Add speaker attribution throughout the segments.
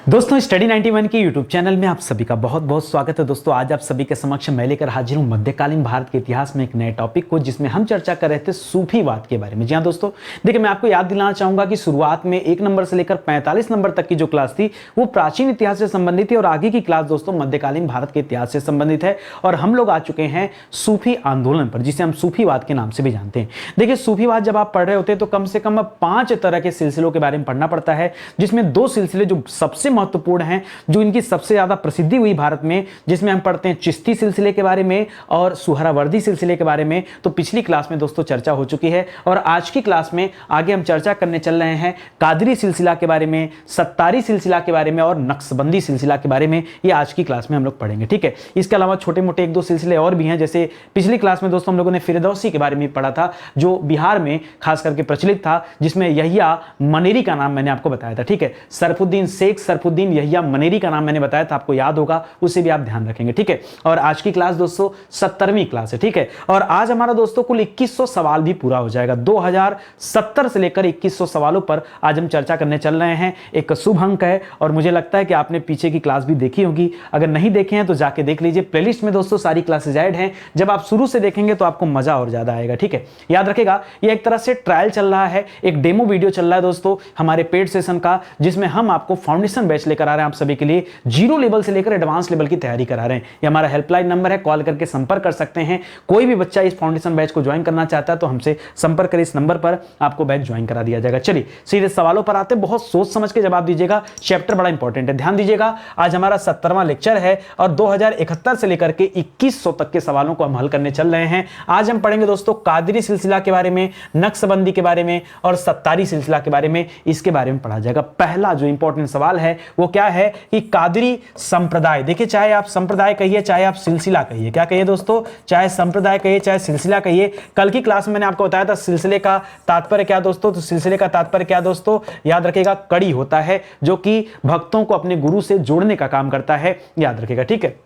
Speaker 1: दोस्तों स्टडी 91 के YouTube channel में आप सभी का बहुत बहुत स्वागत है। दोस्तों आज आप सभी के समक्ष मैं लेकर हाजिर हूं मध्यकालीन भारत के इतिहास में एक नए टॉपिक को, जिसमें हम चर्चा कर रहे थे सूफीवाद के बारे में। जी हां दोस्तों, देखिए मैं आपको याद दिलाना चाहूंगा कि शुरुआत में 1 नंबर से लेकर 45 नंबर तक की जो क्लास थी वो प्राचीन इतिहास से संबंधित थी और आगे की क्लास दोस्तों मध्यकालीन भारत के इतिहास से संबंधित है। और हम लोग आ चुके हैं सूफी आंदोलन पर, जिसे हम सूफीवाद के नाम से भी जानते हैं। देखिए सूफीवाद जब आप पढ़ रहे होते हैं तो कम से कम 5 तरह के सिलसिलों के बारे में पढ़ना पड़ता है, जिसमें 2 सिलसिले जो सबसे महत्वपूर्ण हैं, जो इनकी सबसे ज्यादा प्रसिद्धि हुई भारत में, जिसमें हम पढ़ते हैं चिश्ती सिलसिले के बारे में और सुहरावर्दी सिलसिले के बारे में। तो पिछली क्लास में दोस्तों चर्चा हो चुकी है और आज की क्लास में आगे हम चर्चा करने चल रहे हैं कादरी सिलसिला के बारे में, सत्तारी सिलसिला के बारे में और नक्शबंदी सिलसिला के बारे में। ये आज की क्लास में हम लोग पढ़ेंगे, ठीक है। इसके अलावा छोटे मोटे 1-2 सिलसिले और भी हैं, जैसे पिछली क्लास में दोस्तों हम लोगों ने फिरदौसी के बारे में पढ़ा था, जो बिहार में खास करके प्रचलित था, जिसमें यहिया मनेरी का नाम मैंने आपको बताया था, ठीक है। सरफुद्दीन शेख सरफुद्दीन यहिया मनेरी का नाम मैंने बताया था, आपको याद होगा, उसे भी आप ध्यान रखेंगे, ठीक है। और आज की क्लास दोस्तों 70वीं क्लास है, ठीक है। और आज हमारा दोस्तों कुल 2100 सवाल भी पूरा हो जाएगा। 2070 से लेकर 2100 सवालों पर आज हम चर्चा करने चल रहे हैं। एक शुभ अंक है और मुझे लगता है कि आपने पीछे की क्लास भी देखी होगी। अगर नहीं देखे हैं तो जाके देख लीजिए, प्लेलिस्ट में दोस्तों सारी क्लासेज ऐड हैं। जब आप शुरू से देखेंगे तो आपको मजा और ज्यादा आएगा, ठीक है। याद रखेगा ये एक तरह से ट्रायल चल रहा है, एक डेमो वीडियो चल रहा है दोस्तों हमारे पेड सेशन का, जिसमें हम आपको फाउंडेशन बैच लेकर आ रहे हैं आप सभी के लिए। 0 लेवल से लेकर एडवांस लेवल की तैयारी करा रहे हैं। ये हमारा हेल्पलाइन नंबर है, कॉल करके संपर्क कर सकते हैं। कोई भी बच्चा इस फाउंडेशन बैच को ज्वाइन करना चाहता है तो हमसे संपर्क करें, इस नंबर पर आपको बैच ज्वाइन करा दिया जाएगा। चलिए सीधे सवालों पर आते हैं, बहुत सोच समझ के जवाब दीजिएगा, चैप्टर बड़ा इंपॉर्टेंट है, ध्यान दीजिएगा। आज हमारा 70वां लेक्चर है और 2071 से लेकर के 2100 तक के सवालों को हम हल करने चल रहे हैं। आज हम पढ़ेंगे दोस्तों कादरी सिलसिला के बारे में, नक्शबंदी के बारे में और सत्तारी सिलसिला के बारे में, इसके बारे में पढ़ा जाएगा। पहला जो इंपॉर्टेंट सवाल है वो क्या है कि कादरी संप्रदाय, देखिए चाहे आप संप्रदाय कहिए चाहे आप सिलसिला कहिए, क्या कहिए दोस्तों, चाहे संप्रदाय कहिए चाहे सिलसिला कहिए। कल की क्लास में मैंने आपको बताया था सिलसिले का तात्पर्य क्या दोस्तों, तो सिलसिले का तात्पर्य क्या दोस्तों, याद रखिएगा, कड़ी होता है जो कि भक्तों को अपने गुरु से जोड़ने का काम करता है, याद रखिएगा, ठीक है।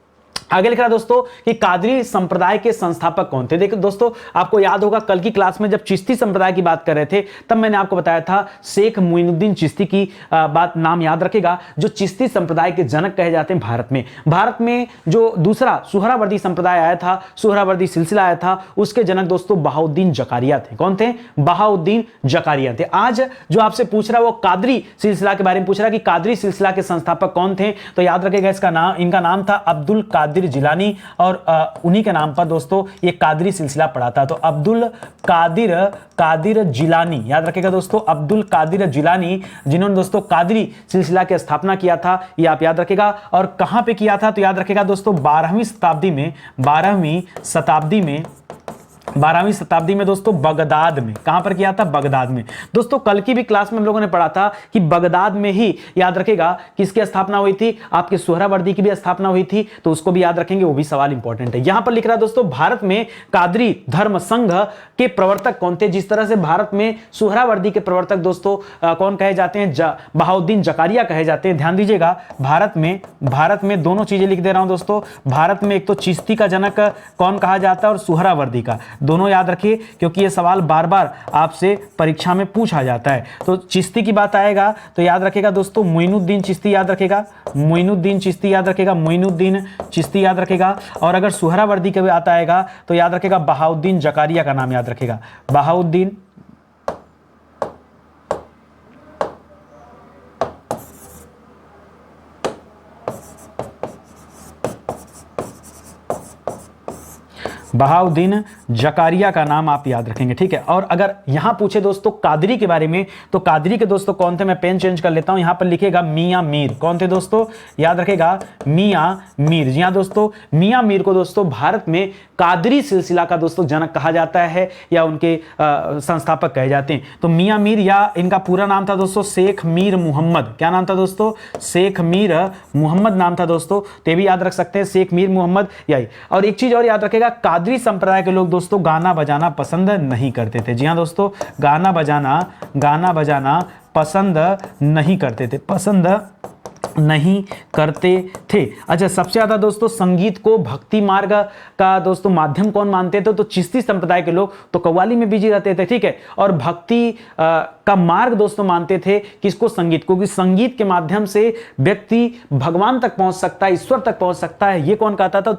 Speaker 1: आगे लिख रहा दोस्तों कि कादरी संप्रदाय के संस्थापक कौन थे। देखिए दोस्तों आपको याद होगा कल की क्लास में जब चिश्ती संप्रदाय की बात कर रहे थे तब मैंने आपको बताया था शेख मोइनुद्दीन चिश्ती की बात, नाम याद रखेगा, जो चिश्ती संप्रदाय के जनक कहे जाते हैं भारत में जो दूसरा सुहरावर्दी संप्रदाय आया था, सुहरावर्दी सिलसिला आया था, उसके जनक दोस्तों बहाउद्दीन जकारिया थे। कौन थे? बहाउद्दीन जकारिया थे। आज जो आपसे पूछ रहा है वो कादरी सिलसिला के बारे में पूछ रहा है कि कादरी सिलसिला के संस्थापक कौन थे, तो याद रखेगा इसका नाम, इनका नाम था अब्दुल कादिर जिलानी और उन्हीं के नाम पर दोस्तों ये कादरी सिलसिला पड़ा था। तो अब्दुल कादिर जिलानी, याद रखेगा दोस्तों, अब्दुल कादिर जिलानी, जिन्होंने दोस्तों कादरी सिलसिला की स्थापना किया था, ये आप याद रखेगा। और कहां पे किया था, तो याद रखेगा दोस्तों 12वीं शताब्दी में दोस्तों बगदाद में। कहां पर किया था? बगदाद में। दोस्तों कल की भी क्लास में हम लोगों ने पढ़ा था कि बगदाद में ही, याद रखेगा, किसकी स्थापना हुई थी, आपके सुहरावर्दी की भी स्थापना हुई थी, तो उसको भी याद रखेंगे, वो भी सवाल इंपॉर्टेंट है। यहां पर लिख रहा है दोस्तों भारत में कादरी धर्म संघ के प्रवर्तक कौन थे। जिस तरह से भारत में सुहरावर्दी के प्रवर्तक दोस्तों कौन कहे जाते हैं, बहाउद्दीन जकारिया कहे जाते हैं। ध्यान दीजिएगा, भारत में दोनों चीजें लिख दे रहा हूं दोस्तों। भारत में एक तो चिश्ती का जनक कौन कहा जाता है और सुहरावर्दी का, दोनों याद रखिए क्योंकि ये सवाल बार बार आपसे परीक्षा में पूछा जाता है। तो चिश्ती की बात आएगा तो याद रखेगा दोस्तों मोइनुद्दीन चिश्ती, याद रखेगा मोइनुद्दीन चिश्ती, याद रखेगा मोइनुद्दीन चिश्ती, याद रखेगा। और अगर सुहरावर्दी की बात आएगा तो याद रखेगा बहाउद्दीन जकारिया का नाम याद रखेगा, बहाउद्दीन जकारिया का नाम आप याद रखेंगे, ठीक है। और अगर यहां पूछे दोस्तों कादरी के बारे में तो कादरी के दोस्तों कौन थे, मैं पेन चेंज कर लेता हूं, यहां पर लिखेगा मियां मीर। कौन थे दोस्तों? याद रखेगा मियां मीर। जी हां दोस्तों, मियां मीर को दोस्तों भारत में कादरी सिलसिला का दोस्तों जनक कहा जाता है या उनके संस्थापक कहे जाते हैं। तो मियां मीर, या इनका पूरा नाम था दोस्तों शेख मीर मोहम्मद। क्या नाम था दोस्तों? शेख मीर मोहम्मद नाम था दोस्तों, ते भी याद रख सकते हैं, शेख मीर मोहम्मद यही। और एक चीज और याद रखेगा, कादरी संप्रदाय के लोग दोस्तों गाना बजाना पसंद नहीं करते थे। जी हां दोस्तों, गाना बजाना पसंद नहीं करते थे, पसंद नहीं करते थे। अच्छा, सबसे ज्यादा दोस्तों संगीत को भक्ति मार्ग का दोस्तों माध्यम कौन मानते थे, तो चिश्ती संप्रदाय के लोग तो कव्वाली में बिजी रहते थे, ठीक है। और भक्ति का मार्ग दोस्तों मानते थे किसको? संगीत, क्योंकि संगीत के माध्यम से व्यक्ति भगवान तक पहुंच सकता है, ईश्वर तक पहुंच सकता है। ये कौन कहता था?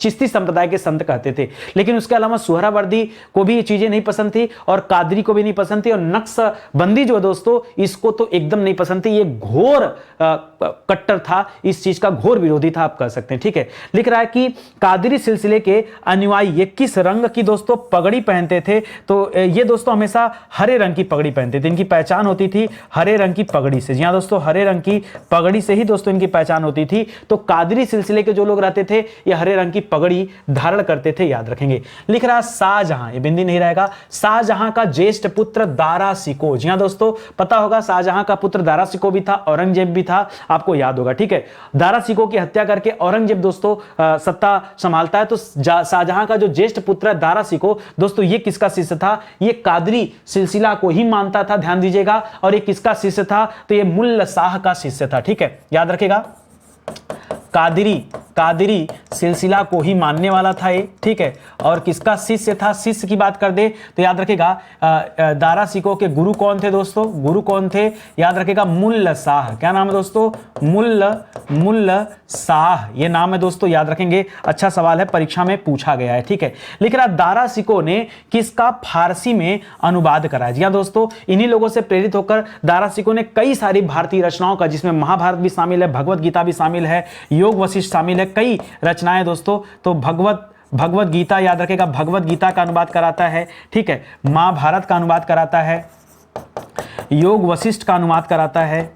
Speaker 1: चिश्ती संप्रदाय के संत कहते थे। लेकिन उसके अलावा सुहरावर्दी को भी ये चीजें नहीं पसंद थी और कादरी को भी नहीं पसंद थी और नक्शबंदी जो दोस्तों इसको तो एकदम नहीं पसंद थी। ये घोर कट्टर था, इस चीज का घोर विरोधी था, आप कह सकते हैं। ठीक है, लिख रहा है कि कादरी सिलसिले के अनुयायी ये किस रंग की दोस्तों पगड़ी पहनते थे? तो ये दोस्तों हमेशा हरे रंग की पगड़ी पहनते थे। इनकी पहचान होती थी हरे रंग की पगड़ी से। जी हां दोस्तों, हरे रंग की पगड़ी से ही दोस्तों इनकी पहचान होती थी। तो कादरी सिलसिले के जो लोग रहते थे ये हरे रंग की पगड़ी धारण करते थे, याद रखेंगे। लिख रहा शाहजहां, ये बिंदी नहीं रहेगा, शाहजहां का ज्येष्ठ पुत्र दारा शिकोह। जी हां दोस्तों, पता होगा शाहजहां का पुत्र दारा शिकोह भी था, औरंगजेब भी था, आपको याद होगा। ठीक है, दारा शिकोह की हत्या करके औरंगजेब दोस्तों सत्ता संभालता है। तो शाहजहां का जो ज्येष्ठ पुत्र है दारा शिकोह दोस्तों, ये किसका शिष्य था? ये कादरी सिलसिला को ही मानता था, ध्यान दीजिएगा। और ये किसका शिष्य था? तो ये मुल्ला शाह का शिष्य था। ठीक है, याद रखेगा, कादरी सिलसिला को ही मानने वाला था ये। ठीक है, और किसका शिष्य था? शिष्य की बात कर दे तो याद रखेगा दारा शिकोह के गुरु कौन थे दोस्तों? गुरु कौन थे? याद रखेगा मुल्ला शाह। क्या नाम है दोस्तों? मुल्ला शाह, ये नाम है दोस्तों, याद रखेंगे। अच्छा सवाल है, परीक्षा में पूछा गया है। ठीक है, लिख रहा दारा शिकोह ने किसका फारसी में अनुवाद कराया? जी हाँ दोस्तों, इन्हीं लोगों से प्रेरित होकर दारा शिकोह ने कई सारी भारतीय रचनाओं का, जिसमें महाभारत भी शामिल है, भगवत गीता भी शामिल है, योग वशिष्ठ शामिल है, कई रचनाएं दोस्तों। तो भगवत गीता, याद रखेगा, भगवत गीता का अनुवाद कराता है। ठीक है, महाभारत का अनुवाद कराता है, योग वशिष्ठ का अनुवाद कराता है,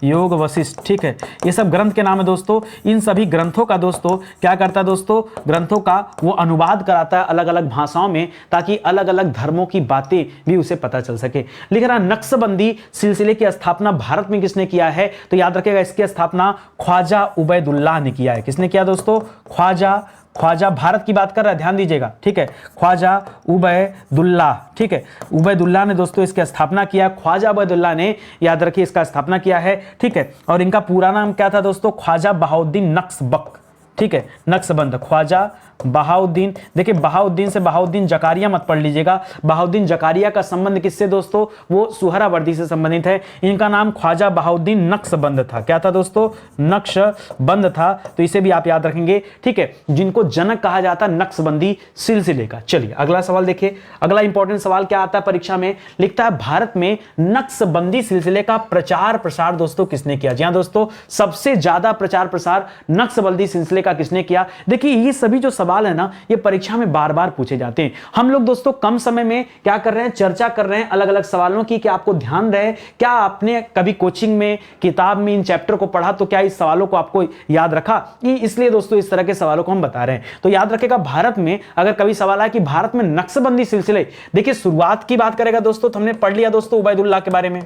Speaker 1: योग वशिष्ठ। ठीक है, ये सब ग्रंथ के नाम है दोस्तों। इन सभी ग्रंथों का दोस्तों क्या करता है दोस्तों? ग्रंथों का वो अनुवाद कराता है अलग अलग भाषाओं में, ताकि अलग अलग धर्मों की बातें भी उसे पता चल सके। लिख रहा नक्शबंदी सिलसिले की स्थापना भारत में किसने किया है? तो याद रखेगा, इसकी स्थापना ख्वाजा उबैदुल्लाह ने किया है। किसने किया दोस्तों? ख्वाजा भारत की बात कर रहा है, ध्यान दीजिएगा। ठीक है, ख्वाजा उबैदुल्लाह। ठीक है, उबैदुल्लाह ने दोस्तों इसकी स्थापना किया। ख्वाजा उबैदुल्लाह ने, याद रखिए, इसका स्थापना किया है। ठीक है, और इनका पूरा नाम क्या था दोस्तों? ख्वाजा बहाउद्दीन नक्शबंद। ठीक है, नक्शबंद, ख्वाजा बहाउद्दीन। देखिए, बहाउद्दीन से बहाउद्दीन जकारिया मत पढ़ लीजिएगा। बहाउद्दीन जकारिया का संबंध किससे दोस्तों? वो सुहरावर्दी से संबंधित है। इनका नाम ख्वाजा बहाउद्दीन नक्शबंद था। क्या था दोस्तों? नक्शबंद था। तो इसे भी आप याद रखेंगे। ठीक है, जिनको जनक कहा जाता है नक्शबंदी सिलसिले का। चलिए अगला सवाल देखिए। अगला इंपॉर्टेंट सवाल क्या आता है परीक्षा में? लिखता है भारत में नक्शबंदी सिलसिले का प्रचार प्रसार दोस्तों किसने किया? जी हां दोस्तों, सबसे ज्यादा प्रचार प्रसार नक्शबंदी सिलसिले का किसने किया? देखिए, ये सभी जो सवाल है ना, ये परीक्षा में बार बार पूछे जाते हैं। हम लोग दोस्तों कम समय में क्या कर रहे हैं? चर्चा कर रहे हैं अलग अलग सवालों की, कि आपको ध्यान रहे। क्या आपने कभी कोचिंग में, किताब में इन चैप्टर को पढ़ा तो क्या इस सवालों को आपको याद रखा? इसलिए दोस्तों इस तरह के सवालों को हम बता रहे हैं। तो याद रखेगा, भारत में अगर कभी सवाल आया कि भारत में नक्शबंदी सिलसिले, देखिए शुरुआत की बात करेगा दोस्तों, तो हमने पढ़ लिया दोस्तों उबैदुल्लाह के बारे में।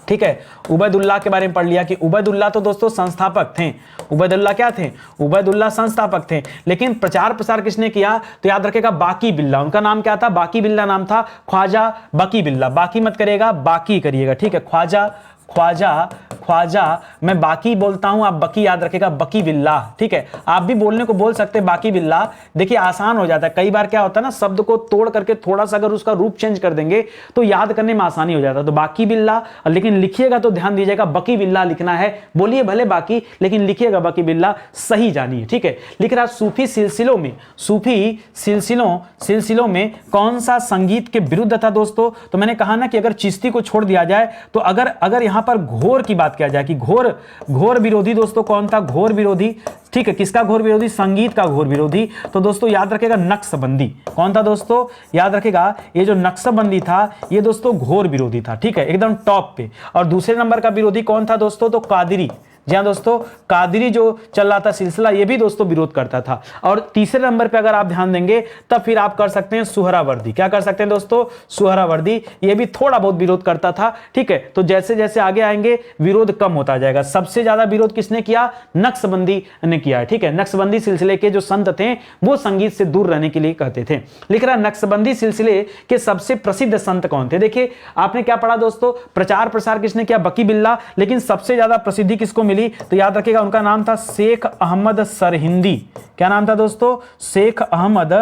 Speaker 1: ठीक है, उबैदुल्लाह के बारे में पढ़ लिया कि उबैदुल्लाह तो दोस्तों संस्थापक थे। उबैदुल्लाह क्या थे? उबैदुल्लाह संस्थापक थे। लेकिन प्रचार प्रसार किसने किया? तो याद रखेगा बाकी बिल्ला। उनका नाम क्या था? बाकी बिल्ला नाम था, ख्वाजा बाकी बिल्ला। बाकी मत करिएगा, बाकी करिएगा। ठीक है, ख्वाजा मैं बाकी बोलता हूं, आप बकी याद रखेगा, बकी बिल्लाह। ठीक है, आप भी बोलने को बोल सकते हैं बाकी बिल्लाह। देखिए आसान हो जाता है। कई बार क्या होता है ना, शब्द को तोड़ करके थोड़ा सा अगर उसका रूप चेंज कर देंगे तो याद करने में आसानी हो जाता है। तो बाकी बिल्लाह, लेकिन लिखिएगा तो ध्यान दीजिएगा, बकी बिल्लाह लिखना है। बोलिए भले बाकी, लेकिन लिखिएगा बकी बिल्लाह, सही जानिए। ठीक है, लिख रहा सूफी सिलसिलों में कौन सा संगीत के विरुद्ध था दोस्तों? तो मैंने कहा ना कि अगर चिश्ती को छोड़ दिया जाए तो अगर यहां पर घोर की बात किया जाए कि घोर विरोधी दोस्तों कौन था? घोर विरोधी। ठीक है, किसका घोर विरोधी? संगीत का घोर विरोधी। तो दोस्तों याद रखेगा नक्शबंदी। कौन था दोस्तों? याद रखेगा, ये जो नक्शबंदी था ये दोस्तों घोर विरोधी था। ठीक है, एकदम टॉप पे। और दूसरे नंबर का विरोधी कौन था दोस्तों? तो कादरी। जी हाँ दोस्तों, कादरी जो चल रहा था सिलसिला, ये भी दोस्तों विरोध करता था। और तीसरे नंबर पे अगर आप ध्यान देंगे तब फिर आप कर सकते हैं सुहरावर्दी। क्या कर सकते हैं दोस्तों? सुहरावर्दी, ये भी थोड़ा बहुत विरोध करता था। ठीक है, तो जैसे जैसे आगे आएंगे विरोध कम होता जाएगा। सबसे ज्यादा विरोध किसने किया? नक्शबंदी ने किया। ठीक है, नक्शबंदी सिलसिले के जो संत थे वो संगीत से दूर रहने के लिए कहते थे। लिख रहा नक्शबंदी सिलसिले के सबसे प्रसिद्ध संत कौन थे? देखिए आपने क्या पढ़ा दोस्तों? प्रचार प्रसार किसने किया? बकी बिल्ला। लेकिन सबसे ज्यादा प्रसिद्धि किसको मिली? तो याद रखिएगा, उनका नाम था शेख अहमद सरहिंदी। क्या नाम था दोस्तों? शेख अहमद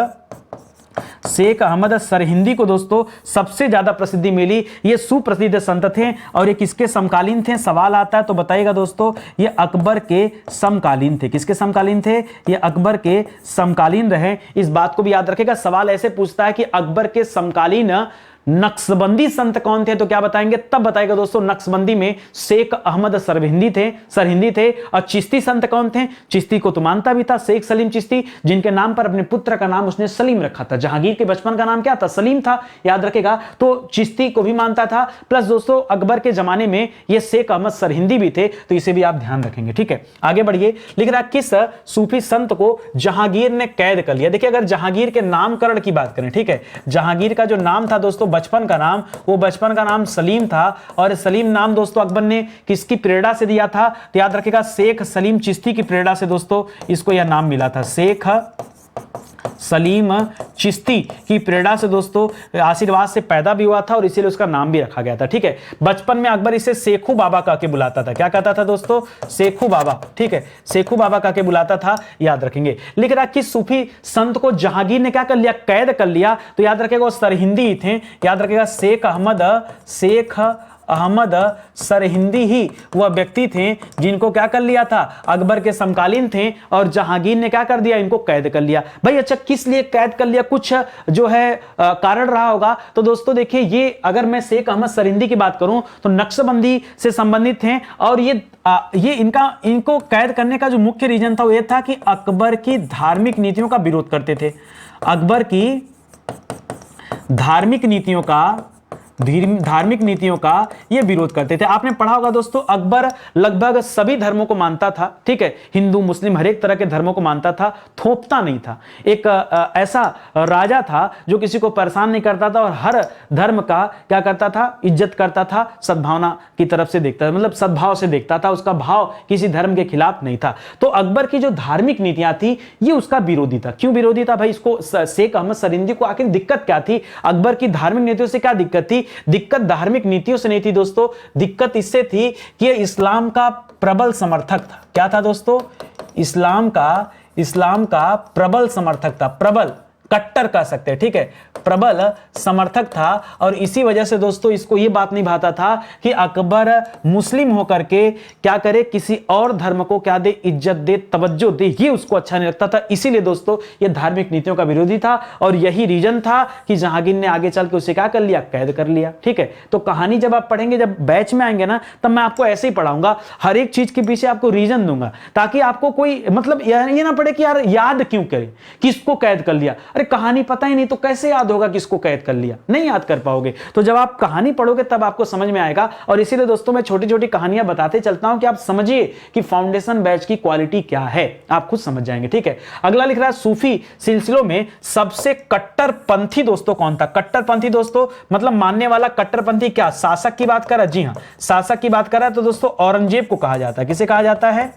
Speaker 1: शेख अहमद सरहिंदी को दोस्तों सबसे ज्यादा प्रसिद्धि मिली। ये सुप्रसिद्ध संत थे और ये किसके समकालीन थे, सवाल आता है तो बताइएगा दोस्तों। ये अकबर के समकालीन थे। किसके समकालीन थे, ये अकबर के समकालीन रहे। इस बात को भी याद रखेगा, सवाल ऐसे पूछता है कि अकबर के समकालीन नक्शबंदी संत कौन थे, तो क्या बताएंगे, तब बताएगा दोस्तों नक्शबंदी में शेख अहमद सरहिंदी थे। और चिश्ती संत कौन थे, चिश्ती को तो मानता भी था, शेख सलीम चिश्ती, जिनके नाम पर अपने पुत्र का नाम उसने सलीम रखा था। जहांगीर के बचपन का नाम क्या था, सलीम था, याद रखेगा। तो चिश्ती को भी मानता था। प्लस दोस्तों अकबर के जमाने में ये शेख अहमद सरहिंदी भी थे, तो इसे भी आप ध्यान रखेंगे। ठीक है, आगे बढ़िए। लिख रहा किस सूफी संत को जहांगीर ने कैद कर लिया। देखिए अगर जहांगीर के नामकरण की बात करें, ठीक है, जहांगीर का जो नाम था दोस्तों बचपन का नाम, वो बचपन का नाम सलीम था। और सलीम नाम दोस्तों अकबर ने किसकी प्रेरणा से दिया था, तो याद रखिएगा शेख सलीम चिश्ती की प्रेरणा से दोस्तों इसको यह नाम मिला था। शेख सलीम चिश्ती की प्रेरणा से दोस्तों आशीर्वाद से पैदा भी हुआ था और इसीलिए उसका नाम भी रखा गया था। ठीक है, बचपन में अकबर इसे शेखू बाबा कह के बुलाता था। क्या कहता था दोस्तों, शेखू बाबा। ठीक है, शेखू बाबा कह के बुलाता था, याद रखेंगे। लिख रहा कि सूफी संत को जहांगीर ने क्या कर लिया, कैद कर लिया। तो याद रखेगा वो सरहिंदी थे, याद रखेगा शेख अहमद सरहिंदी ही वह व्यक्ति थे जिनको क्या कर लिया था, अकबर के समकालीन थे और जहांगीर ने क्या कर दिया, इनको कैद कर लिया। भाई अच्छा किस लिए कैद कर लिया, कुछ जो है कारण रहा होगा। तो दोस्तों देखिए ये अगर मैं शेख अहमद सरहिंदी की बात करूं तो नक्शबंदी से संबंधित थे और ये इनको कैद करने का जो मुख्य रीजन था वो ये था कि अकबर की धार्मिक नीतियों का विरोध करते थे। अकबर की धार्मिक नीतियों का ये विरोध करते थे। आपने पढ़ा होगा दोस्तों अकबर लगभग सभी धर्मों को मानता था। ठीक है, हिंदू मुस्लिम हर एक तरह के धर्मों को मानता था, थोपता नहीं था। एक ऐसा राजा था जो किसी को परेशान नहीं करता था और हर धर्म का क्या करता था, इज्जत करता था, सद्भावना की तरफ से देखता था, मतलब सद्भाव से देखता था, उसका भाव किसी धर्म के खिलाफ नहीं था। तो अकबर की जो धार्मिक नीतियां थी ये उसका विरोधी था। क्यों विरोधी था भाई, इसको शेख अहमद सरहिंदी को आखिर दिक्कत क्या थी, अकबर की धार्मिक नीतियों से क्या दिक्कत थी। दिक्कत धार्मिक नीतियों से नहीं थी दोस्तों, दिक्कत इससे थी कि यह इस्लाम का प्रबल समर्थक था। क्या था दोस्तों, इस्लाम का प्रबल समर्थक था, प्रबल कट्टर कह सकते हैं। ठीक है, प्रबल समर्थक था और इसी वजह से दोस्तों इसको यह बात नहीं भाता था कि अकबर मुस्लिम होकर के क्या करे, किसी और धर्म को क्या दे, इज्जत दे, तवज्जो दे, ये उसको अच्छा नहीं लगता था। इसीलिए दोस्तों ये धार्मिक नीतियों का विरोधी था और यही रीजन था कि जहांगीर ने आगे चल के उसे क्या कर लिया, कैद कर लिया। ठीक है, तो कहानी जब आप पढ़ेंगे, जब बैच में आएंगे ना, तब मैं आपको ऐसे ही पढ़ाऊंगा, हर एक चीज के पीछे आपको रीजन दूंगा ताकि आपको कोई मतलब ये ना पड़े कि यार याद क्यों करे, किसको कैद कर लिया। अरे कहानी पता ही नहीं तो कैसे याद होगा किसको कैद कर लिया, नहीं याद कर पाओगे। तो जब आप कहानी पढ़ोगे तब आपको समझ में आएगा। और इसीलिए दोस्तों मैं छोटी छोटी कहानियां बताते चलता हूं कि आप समझिए कि फाउंडेशन बैच की क्वालिटी क्या है, आप खुद समझ जाएंगे। ठीक है, अगला लिख रहा है सूफी सिलसिलों में सबसे कट्टरपंथी दोस्तों कौन था। कट्टरपंथी दोस्तों मतलब मानने वाला, कट्टरपंथी क्या, शासक की बात कर रहा है, जी हां शासक की बात कर रहा है। तो दोस्तों औरंगजेब को कहा जाता है, किसे कहा जाता है,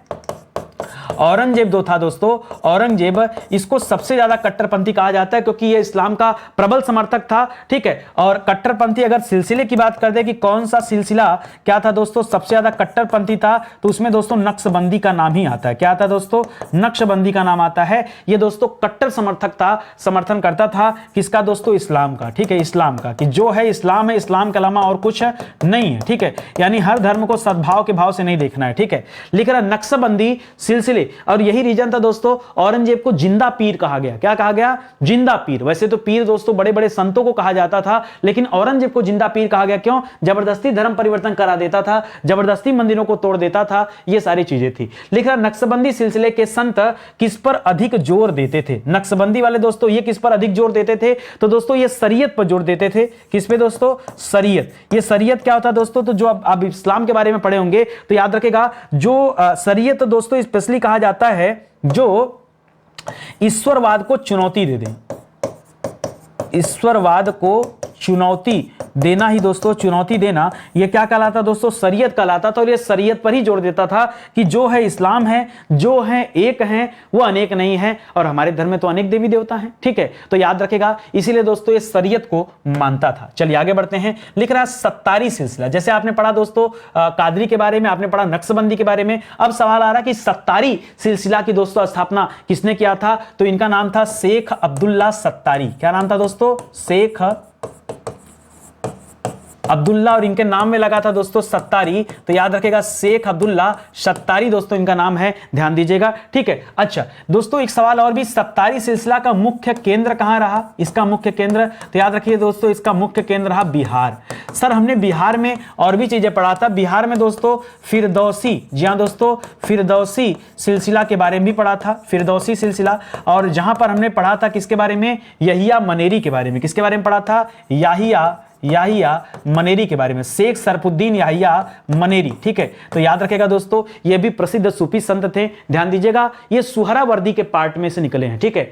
Speaker 1: औरंगजेब दो था दोस्तों, औरंगजेब इसको सबसे ज्यादा कट्टरपंथी कहा जाता है क्योंकि यह इस्लाम का प्रबल समर्थक था। ठीक है, और कट्टरपंथी अगर सिलसिले की बात कर दे कि कौन सा सिलसिला क्या था दोस्तों सबसे ज्यादा कट्टरपंथी था, तो उसमें दोस्तों नक्शबंदी का नाम ही आता है। क्या आता है दोस्तों, नक्शबंदी का नाम आता है। यह दोस्तों कट्टर समर्थक था, समर्थन करता था किसका दोस्तों, इस्लाम का। ठीक है, इस्लाम का, कि जो है इस्लाम है, इस्लाम के अलावा और कुछ नहीं है। ठीक है, यानी हर धर्म को सद्भाव के भाव से नहीं देखना है। ठीक है, लिख रहा नक्शबंदी सिलसिले, और यही रीजन था दोस्तों औरंगजेब को जिंदा पीर कहा गया। क्या कहा गया, जिंदा पीर। वैसे तो पीर दोस्तों बड़े बड़े संतों को कहा जाता था, लेकिन औरंगजेब को जिंदा पीर कहा गया। क्यों, जबरदस्ती धर्म परिवर्तन करा देता था, जबरदस्ती मंदिरों को तोड़ देता था, ये सारी चीजें थी। लिख रहा नक्शबंदी सिलसिले के संत किस पर अधिक जोर देते थे। नक्शबंदी वाले दोस्तों ये किस पर अधिक जोर देते थे, तो दोस्तों ये शरीयत पर जोर देते थे। किस पे दोस्तों, शरीयत। ये शरीयत क्या होता है दोस्तों, तो जो आप इस्लाम के बारे में पढ़े होंगे तो याद रखेगा, जो शरीयत दोस्तों स्पेशली कहा जाता है जो ईश्वरवाद को चुनौती दे दे, ईश्वरवाद को चुनौती देना ही दोस्तों, चुनौती देना, ये क्या कहलाता दोस्तों? शरीयत कहलाता था। और ये शरीयत पर ही जोर देता था कि जो है इस्लाम है, जो है एक है, वो अनेक नहीं है। और हमारे धर्म में तो अनेक देवी देवता हैं, ठीक है, तो याद रखेगा, इसीलिए दोस्तों ये शरीयत को मानता था। चलिए आगे बढ़ते हैं। लिख रहा है सत्तारी सिलसिला। जैसे आपने पढ़ा दोस्तों कादरी के बारे में, आपने पढ़ा नक्शबंदी के बारे में, अब सवाल आ रहा है कि सत्तारी सिलसिला की दोस्तों स्थापना किसने किया था? तो इनका नाम था शेख अब्दुल्ला सत्तारी। क्या नाम था दोस्तों? शेख अब्दुल्ला, और इनके नाम में लगा था दोस्तों सत्तारी, तो याद रखेगा शेख अब्दुल्ला सत्तारी दोस्तों इनका नाम है, ध्यान दीजिएगा, ठीक है। अच्छा दोस्तों एक सवाल और भी, सत्तारी सिलसिला का मुख्य केंद्र कहां रहा? इसका मुख्य केंद्र, तो याद रखिए दोस्तों इसका मुख्य केंद्र रहा बिहार। सर हमने बिहार में और भी चीजें पढ़ा था। बिहार में दोस्तों फिरदौसी, जी हाँ दोस्तों, फिरदौसी सिलसिला के बारे में भी पढ़ा था, फिरदौसी सिलसिला। और जहां पर हमने पढ़ा था किसके बारे में? यहिया मनेरी के बारे में। किसके बारे में पढ़ा था? याहिया मनेरी के बारे में, शेख सरफुद्दीन याहिया मनेरी, ठीक है। तो याद रखेगा दोस्तों ये भी प्रसिद्ध सूफी संत थे, ध्यान दीजिएगा, ये सुहरावर्दी के पार्ट में से निकले हैं, ठीक है।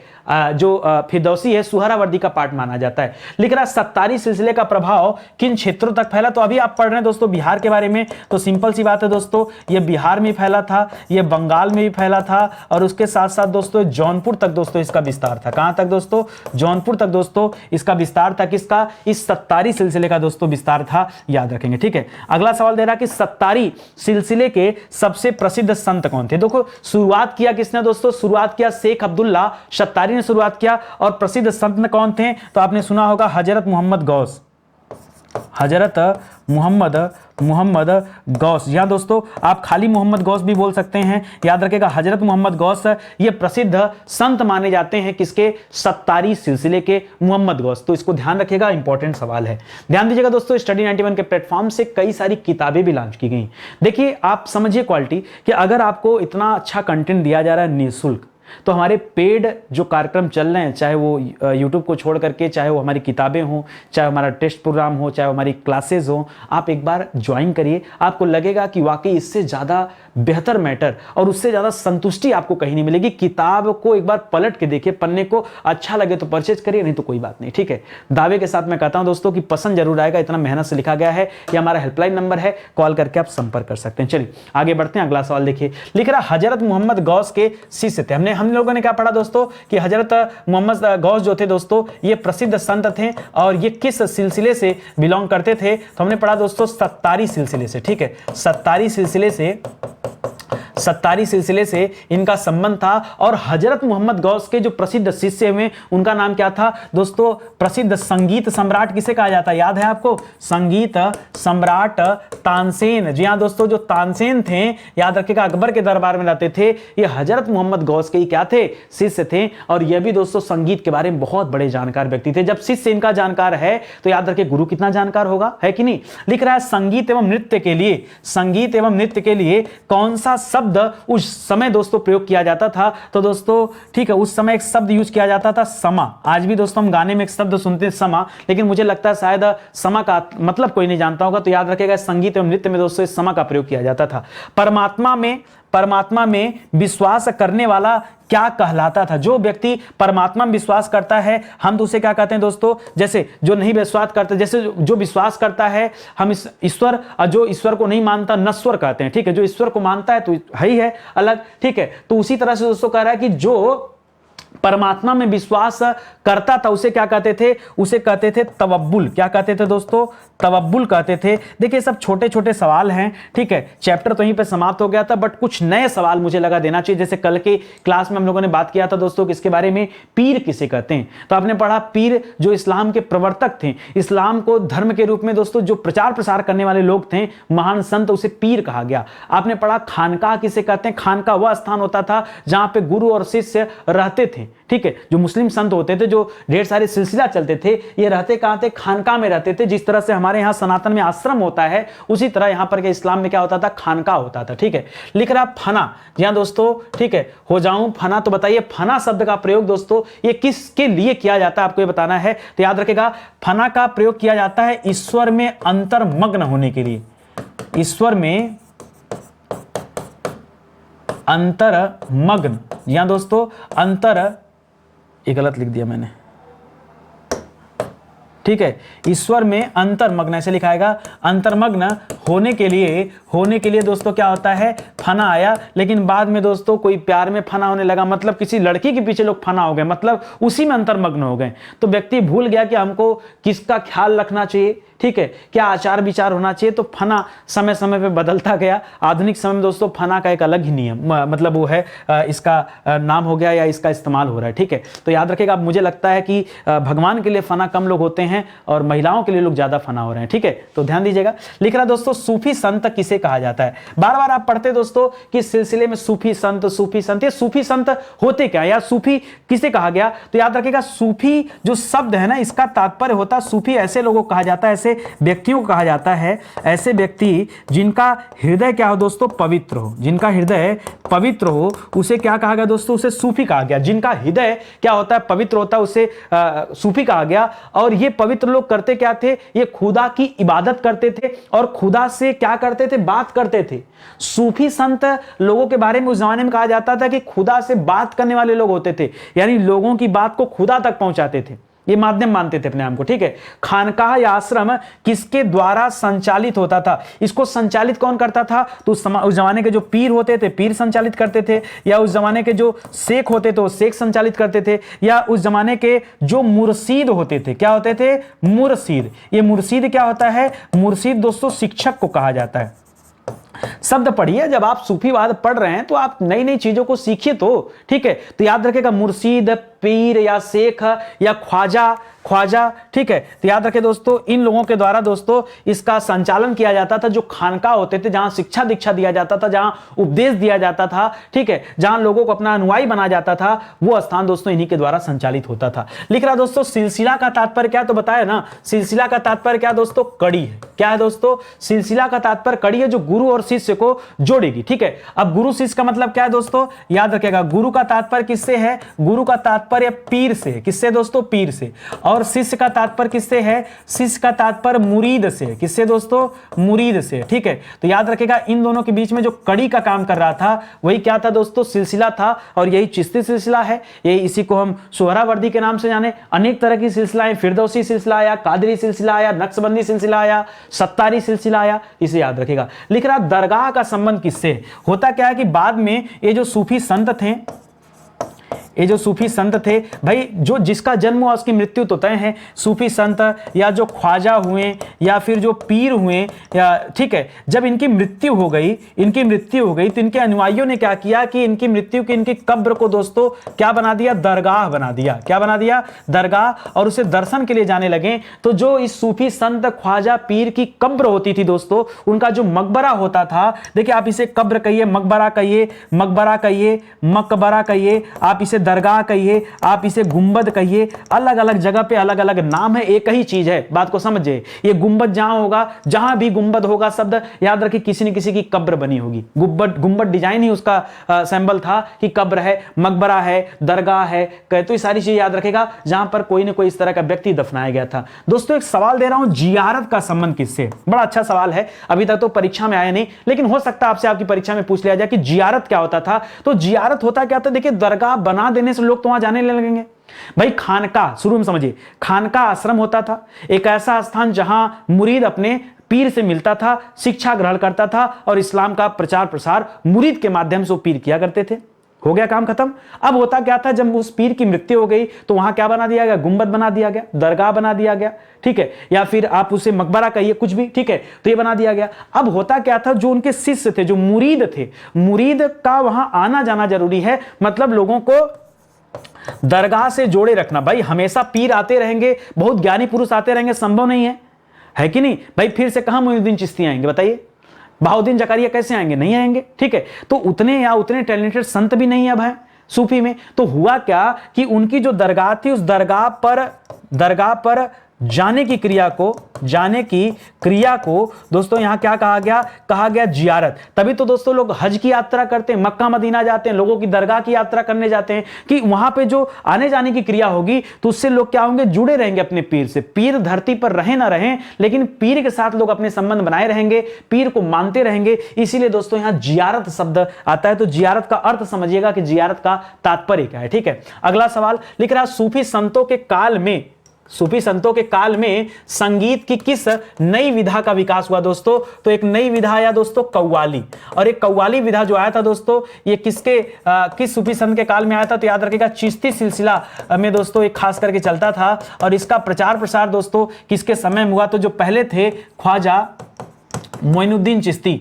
Speaker 1: जो फिरदौसी है सुहरावर्दी का पार्ट माना जाता है। लिख रहा सत्तारी सिलसिले का प्रभाव किन क्षेत्रों तक फैला? तो अभी आप पढ़ रहे हैं दोस्तों बिहार के बारे में, तो सिंपल सी बात है दोस्तों, ये बिहार में फैला था, ये बंगाल में भी फैला था, और उसके साथ साथ दोस्तों जौनपुर तक दोस्तों इसका विस्तार था। कहां तक दोस्तों? जौनपुर तक दोस्तों इसका विस्तार था। किसका? इस सत्तारी सिलसिले का दोस्तों विस्तार था, याद रखेंगे, ठीक है। अगला सवाल दे रहा कि सत्तारी सिलसिले के सबसे प्रसिद्ध संत कौन थे? देखो शुरुआत किया किसने दोस्तों? शुरुआत किया शेख अब्दुल्ला सत्तारी ने शुरुआत किया। और प्रसिद्ध संत कौन थे? तो आपने सुना होगा हजरत मोहम्मद गौस, हजरत मोहम्मद गौस। या दोस्तों आप खाली मोहम्मद गौस भी बोल सकते हैं, याद रखेगा हजरत मोहम्मद गौस ये प्रसिद्ध संत माने जाते हैं। किसके? सत्तारी सिलसिले के मोहम्मद गौस। तो इसको ध्यान रखिएगा, इंपॉर्टेंट सवाल है, ध्यान दीजिएगा दोस्तों। स्टडी 91 के प्लेटफॉर्म से कई सारी किताबें भी लॉन्च की गई। देखिए आप समझिए क्वालिटी कि अगर आपको इतना अच्छा कंटेंट दिया जा रहा है निःशुल्क, तो हमारे पेड जो कार्यक्रम चल रहे हैं, चाहे वो YouTube को छोड़ करके, चाहे वो हमारी किताबें हों, चाहे हमारा टेस्ट प्रोग्राम हो, चाहे हमारी क्लासेस हो, आप एक बार ज्वाइन करिए। आपको लगेगा कि वाकई इससे ज़्यादा बेहतर मैटर और उससे ज़्यादा संतुष्टि आपको कहीं नहीं मिलेगी। किताब को एक बार पलट के देखिए, पन्ने को अच्छा लगे तो परचेज करिए, नहीं तो कोई बात नहीं, ठीक है। दावे के साथ मैं कहता हूं दोस्तों कि पसंद जरूर आएगा, इतना मेहनत से लिखा गया है। ये हमारा हेल्पलाइन नंबर है, कॉल करके आप संपर्क कर सकते हैं। चलिए आगे बढ़ते हैं। अगला सवाल देखिए, लिख रहा हजरत मोहम्मद गौस के शिष्य थे। हम लोगों ने क्या पढ़ा दोस्तों कि हजरत मोहम्मद गौस जो थे दोस्तों ये प्रसिद्ध संत थे, और ये किस सिलसिले से बिलोंग करते थे? तो हमने पढ़ा दोस्तों सत्तारी सिलसिले से, ठीक है। सत्तारी सिलसिले से इनका संबंध था। और हजरत मोहम्मद गौस के जो प्रसिद्ध शिष्य हुए उनका नाम क्या था दोस्तों? प्रसिद्ध संगीत सम्राट किसे कहा जाता है? याद है आपको? संगीत सम्राट तानसेन। जी हां दोस्तों, जो तानसेन थे, याद रखिएगा, अकबर के दरबार में रहते थे। ये हजरत मोहम्मद गौस के ही क्या थे? शिष्य थे। और ये भी दोस्तों संगीत के बारे में बहुत बड़े जानकार व्यक्ति थे। जब शिष्य इनका जानकार है तो याद रखिए गुरु कितना जानकार होगा, है कि नहीं। लिख रहा है संगीत एवं नृत्य के लिए कौन सा शब्द उस समय दोस्तों प्रयोग किया जाता था? तो दोस्तों ठीक है, उस समय एक शब्द यूज किया जाता था समा। आज भी दोस्तों हम गाने में एक शब्द सुनते हैं समा, लेकिन मुझे लगता है शायद समा का मतलब कोई नहीं जानता होगा। तो याद रखिएगा संगीत एवं नृत्य में दोस्तों इस समा का प्रयोग किया जाता था। परमात्मा में विश्वास करने वाला क्या कहलाता था? जो व्यक्ति परमात्मा में विश्वास करता है हम तो उसे क्या कहते हैं दोस्तों? जैसे जो नहीं विश्वास करता, जैसे जो विश्वास करता है हम इस ईश्वर, और जो ईश्वर को नहीं मानता नश्वर कहते हैं, ठीक है। जो ईश्वर को मानता है तो है ही है अलग, ठीक है। तो उसी तरह से दोस्तों कह रहा है कि जो परमात्मा में विश्वास करता था उसे क्या कहते थे? उसे कहते थे तवब्बुल। क्या कहते थे दोस्तों? तवब्बुल कहते थे। देखिए सब छोटे छोटे सवाल हैं, ठीक है। चैप्टर तो यहीं पे समाप्त हो गया था, बट कुछ नए सवाल मुझे लगा देना चाहिए। जैसे कल के क्लास में हम लोगों ने बात किया था दोस्तों किसके बारे में? पीर किसे कहते हैं। तो आपने पढ़ा पीर जो इस्लाम के प्रवर्तक थे, इस्लाम को धर्म के रूप में दोस्तों जो प्रचार प्रसार करने वाले लोग थे, महान संत, उसे पीर कहा गया। आपने पढ़ा खानकाह किसे कहते हैं? खानकाह वह स्थान होता था जहां पे गुरु और शिष्य रहते थे, ठीक है। जो मुस्लिम संत होते थे, जो ढेर सारे सिलसिला चलते थे, ये रहते कहां थे? खानकाह में रहते थे। जिस तरह से हमारे यहां सनातन में आश्रम होता है, उसी तरह यहां पर के इस्लाम में क्या होता था? खानकाह होता था, ठीक है। लिख रहा फना, जी हां दोस्तों, ठीक है। हो जाऊं फना, तो बताइए फना शब्द का प्रयोग दोस्तों ये किसके लिए किया जाता है? आपको ये बताना है। तो याद रखिएगा फना का प्रयोग किया जाता है ईश्वर में अंतर्मग्न होने के लिए। ईश्वर में अंतर्मग्न, जी हां दोस्तों, ये गलत लिख दिया मैंने, ठीक है, ईश्वर में अंतर्मग्न ऐसे लिखाएगा। अंतर्मग्न होने के लिए दोस्तों क्या होता है, फना आया, लेकिन बाद में दोस्तों कोई प्यार में फना होने लगा, मतलब किसी लड़की के पीछे लोग फना हो गए, मतलब उसी में अंतर्मग्न हो गए। तो व्यक्ति भूल गया कि हमको किसका ख्याल रखना चाहिए, ठीक है, क्या आचार विचार होना चाहिए। तो फना समय समय पे बदलता गया। आधुनिक समय में दोस्तों फना का एक अलग ही नियम मतलब वो है इसका नाम हो गया या इसका इस्तेमाल हो रहा है, ठीक है। तो याद रखिएगा, मुझे लगता है कि भगवान के लिए फना कम लोग होते हैं और महिलाओं के लिए लोग ज्यादा फना हो रहे हैं, ठीक है। तो ध्यान दीजिएगा। लिख रहा दोस्तों, सूफी संत किसे कहा जाता है। बार बार आप पढ़ते दोस्तों कि सिलसिले में सूफी संत, ये सूफी संत होते क्या या सूफी किसे कहा गया। तो याद रखिएगा, सूफी जो शब्द है ना, इसका तात्पर्य होता है, सूफी ऐसे लोगों को कहा जाता है, ऐसे व्यक्तियों को कहा जाता है, ऐसे व्यक्ति जिनका हृदय क्या हो दोस्तों, पवित्र हो। जिनका हृदय पवित्र हो उसे क्या कहा गया दोस्तों, उसे सूफी कहा गया। जिनका हृदय क्या होता है, पवित्र होता है, उसे सूफी कहा गया। और ये पवित्र लोग करते क्या थे, ये खुदा की इबादत करते थे और खुदा से क्या करते थे, बात करते थे। सूफी संत लोगों के बारे में उस जमाने में कहा जाता था कि खुदा से बात करने वाले लोग होते थे, यानी लोगों की बात को खुदा तक पहुंचाते थे, ये माध्यम मानते थे अपने आप को, ठीक है। खानकाह या आश्रम किसके द्वारा संचालित होता था, इसको संचालित कौन करता था, तो उस जमाने के जो पीर होते थे, पीर संचालित करते थे, या उस जमाने के जो शेख होते थे वो शेख संचालित करते थे, या उस जमाने के जो मुर्शीद होते थे, क्या होते थे, मुर्शीद। ये मुर्शीद क्या होता है, मुर्शीद दोस्तों शिक्षक को कहा जाता है। शब्द पढ़िए, जब आप सूफीवाद पढ़ रहे हैं तो आप नई नई चीजों को सीखिए तो, ठीक है। तो याद रखिएगा, मुर्शीद, पीर या शेख या ख्वाजा, ठीक है। तो याद रखें दोस्तों, इन लोगों के द्वारा दोस्तों इसका संचालन किया जाता था। जो खानका होते थे, जहां शिक्षा दीक्षा दिया जाता था, जहां उपदेश दिया जाता था, ठीक है, जहां लोगों को अपना अनुयायी बनाया जाता था, वो स्थान दोस्तों इन्हीं के द्वारा संचालित होता था। लिख रहा दोस्तों, सिलसिला का तात्पर्य क्या, तो बताया ना, सिलसिला का तात्पर्य क्या दोस्तों, कड़ी है। क्या है दोस्तों, सिलसिला का तात्पर्य कड़ी है जो गुरु और शिष्य को जोड़ेगी, ठीक है। अब गुरु शिष्य का मतलब क्या है दोस्तों, याद रखिएगा, गुरु का तात्पर्य किससे है, गुरु का तात्पर्य पीर से, किससे दोस्तों, पीर से। और शिष्य का तात्पर्य किससे है, शिष्य का तात्पर्य मुरीद से, किससे दोस्तों, मुरीद से, ठीक है। तो याद रखिएगा, इन दोनों के बीच में जो कड़ी का काम कर रहा था वही क्या था दोस्तों, सिलसिला था। और यही चिश्ती सिलसिला है, यही इसी को हम सोहरावर्दी के नाम से जाने। अनेक तरह की सिलसिलाएं, फिरदौसी सिलसिला आया, कादरी सिलसिला आया, नक्शबंदी सिलसिला आया, सत्तारी सिलसिला आया, इसे याद रखिएगा। लिख रहा, दरगाह का संबंध किससे। होता क्या है कि बाद में ये जो सूफी संत थे, ये जो सूफी संत थे भाई, जो जिसका जन्म हुआ उसकी मृत्यु तो तय है। सूफी संत या जो ख्वाजा हुए या फिर जो पीर हुए, या ठीक है, जब इनकी मृत्यु हो गई तो इनके अनुयायियों ने क्या किया कि इनकी मृत्यु की इनकी कब्र को दोस्तों क्या बना दिया, दरगाह बना दिया। क्या बना दिया, दरगाह। और उसे दर्शन के लिए जाने लगे। तो जो इस सूफी संत ख्वाजा पीर की कब्र होती थी दोस्तों, उनका जो मकबरा होता था, देखिए आप इसे कब्र कहिए, मकबरा कहिए, मकबरा कहिए, आप इसे दरगाह कहिए, आप इसे गुंबद कहिए, अलग अलग जगह पे अलग अलग नाम है, एक ही चीज है, बात को समझिए। ये गुंबद जहां होगा, जहां भी गुंबद होगा शब्द याद रखिए, किसी न किसी की कब्र बनी होगी। गुंबद डिजाइन ही उसका सिंबल था कि कब्र है, मकबरा है, दरगाह है, तो ये सारी चीज याद रखेगा जहां पर कोई ना कोई इस तरह का व्यक्ति दफनाया गया था। दोस्तों एक सवाल दे रहा हूं, जियारत का संबंध किससे। बड़ा अच्छा सवाल है, अभी तक तो परीक्षा में आया नहीं, लेकिन हो सकता है आपसे आपकी परीक्षा में पूछ लिया जाए कि जियारत क्या होता था। तो जियारत होता क्या था, देखिए दरगाह बना देने से लोग तो वहां जाने लगेंगे भाई। खानका, शुरू में समझिए, खानका आश्रम होता था, एक ऐसा स्थान जहां मुरीद अपने पीर से मिलता था, शिक्षा ग्रहण करता था और इस्लाम का प्रचार प्रसार मुरीद के माध्यम से वो पीर किया करते थे। हो गया काम खत्म। अब होता क्या था, जब उस पीर की मृत्यु हो गई तो वहां क्या बना दिया गया, गुंबद बना दिया गया, दरगाह बना दिया गया, ठीक है, या फिर आप उसे मकबरा कहिए, कुछ भी, ठीक है, तो ये बना दिया गया। अब होता क्या था, जो उनके शिष्य थे, जो मुरीद थे, मुरीद का वहां आना जाना जरूरी है, मतलब लोगों को दरगाह से जोड़े रखना। भाई हमेशा पीर आते रहेंगे, बहुत ज्ञानी पुरुष आते रहेंगे, संभव नहीं है कि नहीं भाई। फिर से कहां मोइनुद्दीन चिश्ती आएंगे बताइए, बहाउद्दीन जकारिया कैसे आएंगे, नहीं आएंगे, ठीक है। तो उतने टैलेंटेड संत भी नहीं अब है सूफी में। तो हुआ क्या कि उनकी जो दरगाह थी, उस दरगाह पर जाने की क्रिया को दोस्तों यहां क्या कहा गया जियारत। तभी तो दोस्तों लोग हज की यात्रा करते हैं, मक्का मदीना जाते हैं, लोगों की दरगाह की यात्रा करने जाते हैं कि वहां पे जो आने जाने की क्रिया होगी तो उससे लोग क्या होंगे, जुड़े रहेंगे अपने पीर से। पीर धरती पर रहे ना रहे, लेकिन पीर के साथ लोग अपने संबंध बनाए रहेंगे, पीर को मानते रहेंगे। इसीलिए दोस्तों यहां जियारत शब्द आता है। तो जियारत का अर्थ समझिएगा कि जियारत का तात्पर्य क्या है, ठीक है। अगला सवाल लिख रहा, सूफी संतों के काल में सूफी संतों के काल में संगीत की किस नई विधा का विकास हुआ दोस्तों? तो एक नई विधा आया दोस्तों कव्वाली। और एक कव्वाली विधा जो आया था दोस्तों, ये किस सूफी संत के काल में आया था? तो याद रखिएगा चिश्ती सिलसिला में दोस्तों एक खास करके चलता था। और इसका प्रचार प्रसार दोस्तों किसके समय में हुआ? तो जो पहले थे ख्वाजा मोइनुद्दीन चिश्ती,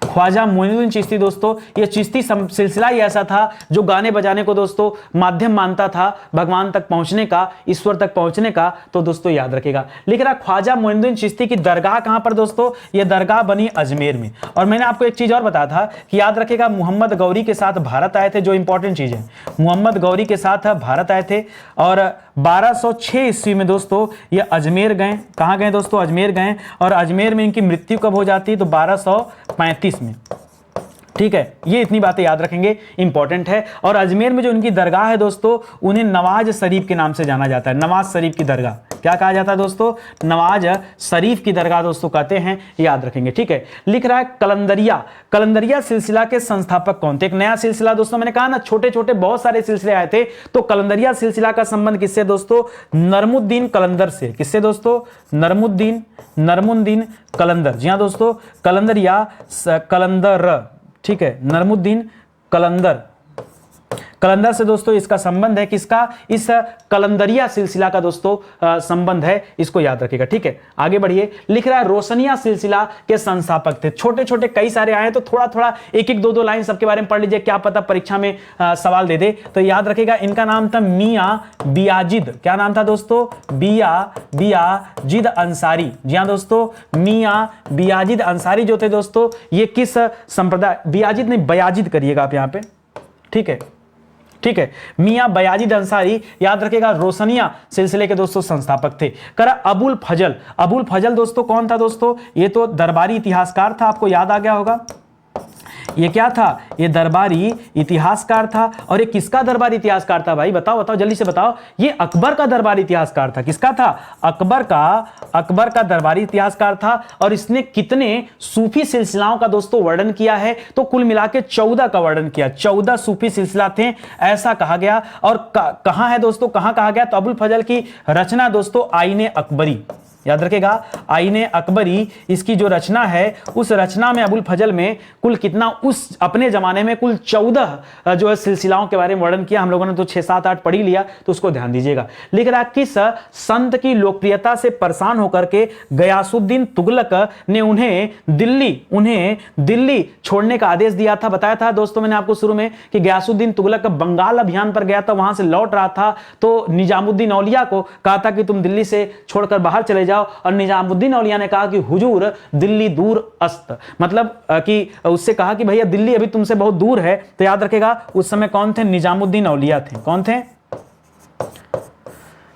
Speaker 1: ख्वाजा मोइनुद्दीन चिश्ती दोस्तों, ये चिश्ती सिलसिला ही ऐसा था जो गाने बजाने को दोस्तों माध्यम मानता था भगवान तक पहुंचने का, ईश्वर तक पहुंचने का। तो दोस्तों याद रखिएगा। लिख रहा ख्वाजा मोइनुद्दीन चिश्ती की दरगाह कहां पर दोस्तों? ये दरगाह बनी अजमेर में। और मैंने आपको एक चीज और बताया था कि याद रखिएगा मोहम्मद गौरी के साथ भारत आए थे, जो इंपॉर्टेंट चीज है, मोहम्मद गौरी के साथ भारत आए थे और 1206 ईस्वी में दोस्तों ये अजमेर गए। कहां गए दोस्तों? अजमेर गए। और अजमेर में इनकी मृत्यु कब हो जाती है? तो 1235 में। ठीक है, ये इतनी बातें याद रखेंगे, इंपॉर्टेंट है। और अजमेर में जो उनकी दरगाह है दोस्तों, उन्हें नवाज शरीफ के नाम से जाना जाता है। नवाज शरीफ की दरगाह क्या कहा जाता है दोस्तों? नवाज शरीफ की दरगाह दोस्तों कहते हैं, याद रखेंगे। ठीक है, लिख रहा है कलंदरिया। कलंदरिया सिलसिला के संस्थापक कौन थे? एक नया सिलसिला दोस्तों, मैंने कहा ना छोटे छोटे बहुत सारे सिलसिले आए थे। तो कलंदरिया सिलसिला का संबंध किससे दोस्तों? नरमुद्दीन कलंदर से। किससे दोस्तों? नरमुद्दीन कलंदर। जी हाँ दोस्तों, कलंदरिया कलंदर, ठीक है, नरमुद्दीन कलंदर से दोस्तों इसका संबंध है। किसका? इस कलंदरिया सिलसिला का दोस्तों संबंध है, इसको याद रखिएगा। ठीक है, आगे बढ़िए। लिख रहा है रोशनिया सिलसिला के संस्थापक थे। छोटे छोटे कई सारे आए, तो थोड़ा थोड़ा एक एक दो दो लाइन सबके बारे में पढ़ लीजिए, क्या पता परीक्षा में सवाल दे दे। तो याद रखिएगा, इनका नाम था मियां बियाजिद। क्या नाम था दोस्तों? बियाजिद अंसारी। जी हाँ दोस्तों, मियां बियाजिद अंसारी जो थे दोस्तों, ये किस संप्रदाय? बियाजिद नहीं, बयाजिद करिएगा आप यहां पे। ठीक है, मियां बयाजिद अंसारी, याद रखिएगा, रोशनिया सिलसिले के दोस्तों संस्थापक थे। करा अबुल फजल दोस्तों कौन था दोस्तों? ये तो दरबारी इतिहासकार था, आपको याद आ गया होगा। ये क्या था? ये दरबारी इतिहासकार था। और ये किसका दरबारी इतिहासकार था भाई? बताओ जल्दी से बताओ। ये अकबर का दरबारी इतिहासकार था। किसका था? अकबर का दरबारी इतिहासकार था। और इसने कितने सूफी सिलसिलाओं का दोस्तों वर्णन किया है? तो कुल मिला के 14 का वर्णन किया। 14 सूफी सिलसिला थे, ऐसा कहा गया। और कहां है दोस्तों, कहां कहा गया? तो अबुल फजल की रचना दोस्तों आईने अकबरी, याद रखेगा, आईने अकबरी, इसकी जो रचना है, उस रचना में अबुल फजल में कुल कितना, उस अपने जमाने में कुल 14 जो है सिलसिलाओं के बारे में वर्णन किया। हम लोगों ने तो 6, 7, 8 पढ़ ही लिया, तो उसको ध्यान दीजिएगा। लिख रहा किस संत की लोकप्रियता से परेशान होकर के गयासुद्दीन तुगलक ने उन्हें दिल्ली छोड़ने का आदेश दिया था। बताया था दोस्तों मैंने आपको शुरू में कि गयासुद्दीन तुगलक बंगाल अभियान पर गया था, वहां से लौट रहा था, तो निजामुद्दीन औलिया को कहा था कि तुम दिल्ली से छोड़कर बाहर चले जाओ। और निजामुद्दीन औलिया ने कहा कि हुजूर दिल्ली दूर अस्त, मतलब कि उससे कहा कि भैया दिल्ली अभी तुमसे बहुत दूर है। तो याद रखेगा, उस समय कौन थे? निजामुद्दीन औलिया थे। कौन थे?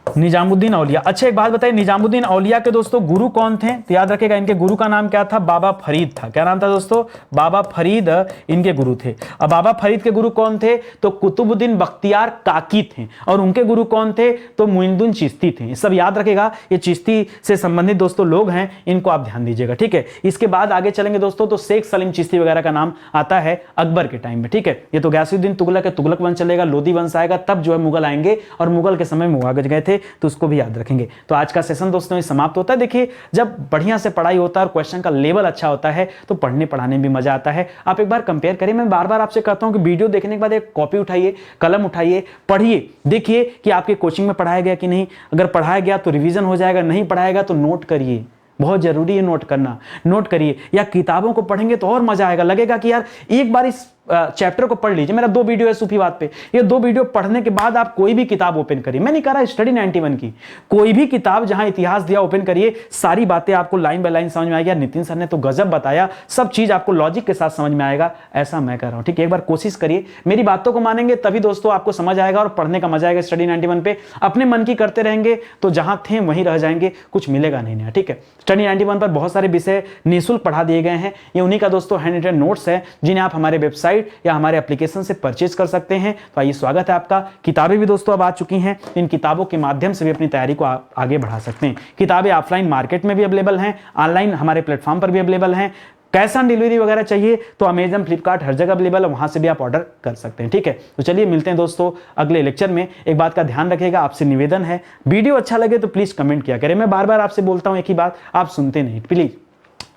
Speaker 1: निजामुद्दीन औलिया। अच्छा एक बात बताइए, निजामुद्दीन औलिया के दोस्तों गुरु कौन थे? तो याद रखेगा, इनके गुरु का नाम क्या था? बाबा फरीद था। क्या नाम था दोस्तों? बाबा फरीद इनके गुरु थे। अब बाबा फरीद के गुरु कौन थे? तो कुतुबुद्दीन बख्तियार काकी थे। और उनके गुरु कौन थे? तो मोइनुद्दीन चिश्ती थे। सब याद रखेगा, ये चिश्ती से संबंधित दोस्तों लोग हैं, इनको आप ध्यान दीजिएगा। ठीक है, इसके बाद आगे चलेंगे दोस्तों, तो शेख सलीम चिश्ती वगैरह का नाम आता है अकबर के टाइम में। ठीक है, ये तो गयासुद्दीन तुगलक है, तुगलक वंश चलेगा, लोधी वंश आएगा, तब जो है मुगल आएंगे, और मुगल के समय में वो आगे गए थे, तो उसको भी याद रखेंगे। तो आज का सेशन दोस्तों समाप्त होता है। देखिए, जब बढ़िया से पढ़ाई होता है और क्वेश्चन का लेवल अच्छा होता है, तो पढ़ने पढ़ाने में भी मजा आता है। आप एक बार कंपेयर करिए। मैं बार बार आपसे कहता हूं कि वीडियो देखने के बाद एक कॉपी उठाइए, कलम उठाइए, पढ़िए, देखिए कि आपके कोचिंग में पढ़ाया गया कि नहीं। अगर पढ़ाया गया तो रिवीजन हो जाएगा, नहीं पढ़ाएगा तो नोट करिए, बहुत जरूरी है नोट करना। नोट करिए, या किताबों को पढ़ेंगे तो और मजा आएगा, लगेगा कि यार एक बार इस चैप्टर को पढ़ लीजिए। मेरा 2 वीडियो है सूफीवाद पे, ये 2 वीडियो पढ़ने के बाद आप कोई भी किताब ओपन करिए। मैं नहीं कह रहा स्टडी 91 की, कोई भी किताब जहां इतिहास दिया ओपन करिए, सारी बातें आपको लाइन बाय लाइन समझ में आएगी। नितिन सर ने तो गजब बताया, सब चीज आपको लॉजिक के साथ समझ में आएगा, ऐसा मैं कह रहा हूं। ठीक है, एक बार कोशिश करिए, मेरी बातों को मानेंगे तभी दोस्तों आपको समझ आएगा और पढ़ने का मजा आएगा। स्टडी 91 पे अपने मन की करते रहेंगे तो जहां थे वहीं रह जाएंगे, कुछ मिलेगा नहीं नया। ठीक है, स्टडी 91 पर बहुत सारे विषय निःशुल्क पढ़ा दिए गए हैं। ये उन्हीं का दोस्तों हैंड रिटन नोट्स है, जिन्हें आप हमारे वेबसाइट या हमारे एप्लीकेशन से परचेज कर सकते हैं। तो आइए, स्वागत है आपका। किताबें भी दोस्तों अब आ चुकी हैं, इन किताबों के माध्यम से भी अपनी तैयारी को आगे बढ़ा सकते हैं। किताबें ऑफलाइन मार्केट में भी अवेलेबल हैं, ऑनलाइन हमारे प्लेटफॉर्म पर भी अवेलेबल हैं। कैश ऑन डिलीवरी वगैरह चाहिए तो अमेजन, फ्लिपकार्ट हर जगह अवेलेबल है, वहां से भी आप ऑर्डर कर सकते हैं। ठीक है, तो चलिए मिलते हैं दोस्तों अगले लेक्चर में। एक बात का ध्यान रखिएगा, आपसे निवेदन है, वीडियो अच्छा लगे तो प्लीज कमेंट किया करें। मैं बार बार आपसे बोलता हूं एक ही बात, आप सुनते नहीं। प्लीज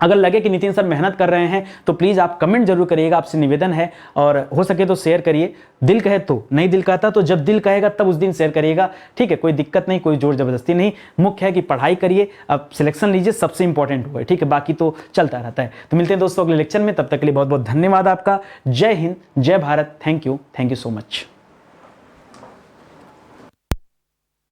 Speaker 1: अगर लगे कि नितिन सर मेहनत कर रहे हैं तो प्लीज आप कमेंट जरूर करिएगा, आपसे निवेदन है, और हो सके तो शेयर करिए। दिल कहे तो, नहीं दिल कहता तो जब दिल कहेगा तब उस दिन शेयर करिएगा। ठीक है, कोई दिक्कत नहीं, कोई जोर जबरदस्ती नहीं, मुख्य है कि पढ़ाई करिए, अब सिलेक्शन लीजिए, सबसे इंपॉर्टेंट हुआ है। ठीक है, बाकी तो चलता रहता है। तो मिलते हैं दोस्तों अगले लेक्चर में, तब तक के लिए बहुत बहुत धन्यवाद आपका। जय हिंद, जय Bharat, thank you so much.